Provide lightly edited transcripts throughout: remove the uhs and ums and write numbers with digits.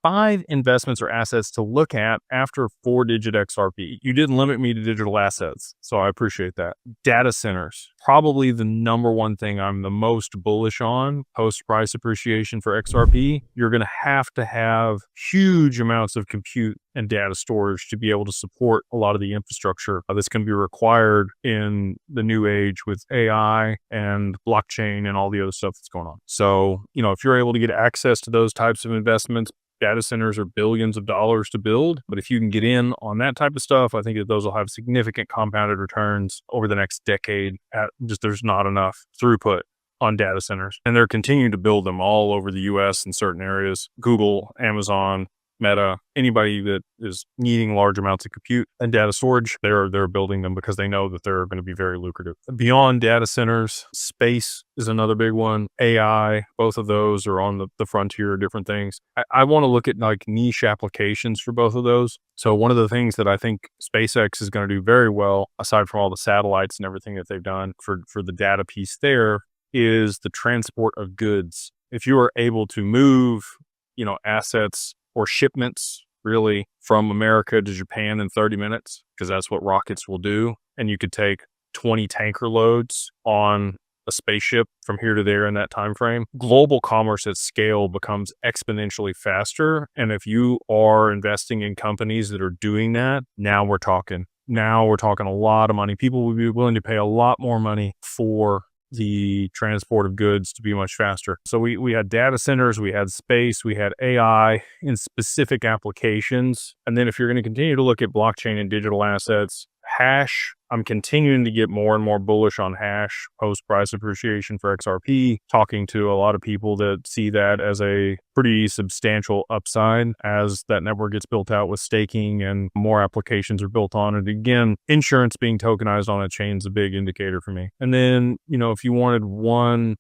5 investments or assets to look at after 4-digit XRP. You didn't limit me to digital assets, so I appreciate that. Data centers, probably the number one thing I'm the most bullish on post price appreciation for XRP. You're going to have huge amounts of compute and data storage to be able to support a lot of the infrastructure that's going to be required in the new age with AI and blockchain and all the other stuff that's going on. So, if you're able to get access to those types of investments, data centers are billions of dollars to build. But if you can get in on that type of stuff, I think that those will have significant compounded returns over the next decade. There's not enough throughput on data centers. And they're continuing to build them all over the US in certain areas. Google, Amazon, Meta, anybody that is needing large amounts of compute and data storage, they're building them because they know that they're going to be very lucrative. Beyond data centers, space is another big one. AI, both of those are on the frontier of different things. I want to look at like niche applications for both of those. So one of the things that I think SpaceX is going to do very well, aside from all the satellites and everything that they've done for the data piece there, is the transport of goods. If you are able to move, assets or shipments really from America to Japan in 30 minutes, because that's what rockets will do. And you could take 20 tanker loads on a spaceship from here to there in that time frame. Global commerce at scale becomes exponentially faster. And if you are investing in companies that are doing that, now we're talking a lot of money. People will be willing to pay a lot more money for the transport of goods to be much faster. So we had data centers, we had space, we had AI in specific applications. And then if you're going to continue to look at blockchain and digital assets, hash, I'm continuing to get more and more bullish on hash post price appreciation for XRP, talking to a lot of people that see that as a pretty substantial upside as that network gets built out with staking and more applications are built on it. Again, insurance being tokenized on a chain is a big indicator for me. And then, if you wanted one,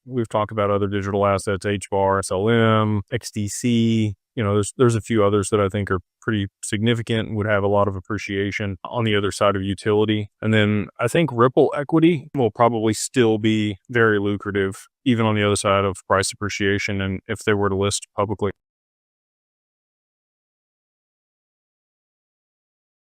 we've talked about other digital assets, HBAR, SLM, XDC. There's a few others that I think are pretty significant and would have a lot of appreciation on the other side of utility. And then I think Ripple equity will probably still be very lucrative, even on the other side of price appreciation, and if they were to list publicly.